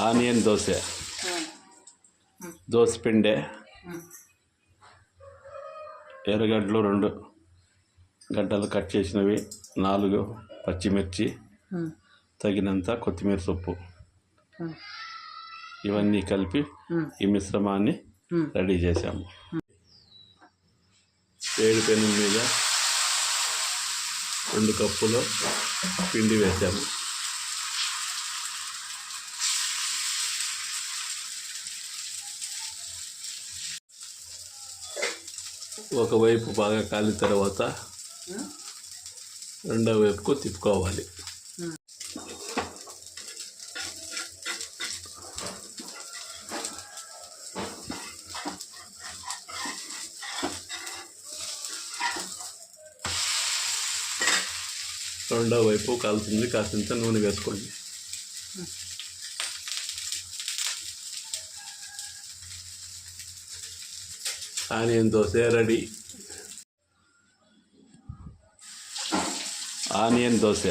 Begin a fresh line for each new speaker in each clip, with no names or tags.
Onion dosa, dosa పిండి, ఎర్రగడ్డలు 2 గడ్డలు కట్ చేసినవి, 4 పచ్చిమిర్చి, తగినంత కొత్తిమీర సొప్పు, ఇవన్నీ కలిపి ఈ మిశ్రమాన్ని రెడీ చేసాము. వేడి పెనం మీద 2 కప్పులు పిండి వేసాము. ఒకవైపు బాగా కాలిన తర్వాత రెండో వైపుకు తిప్పుకోవాలి. రెండో వైపు కాలుతుంది, కాసింత నూనె వేసుకోండి. Onion dosa ready. Onion dosa,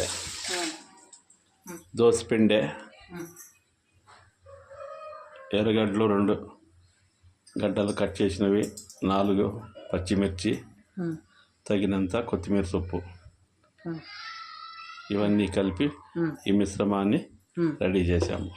dosa పిండి, ఎర్రగడ్డలు 2 గడ్డలు కట్ చేసినవి, 4 పచ్చిమిర్చి, తగినంత కొత్తిమీర సొప్పు, ఇవన్నీ కలిపి ఈ మిశ్రమాన్ని రెడీ చేసాము.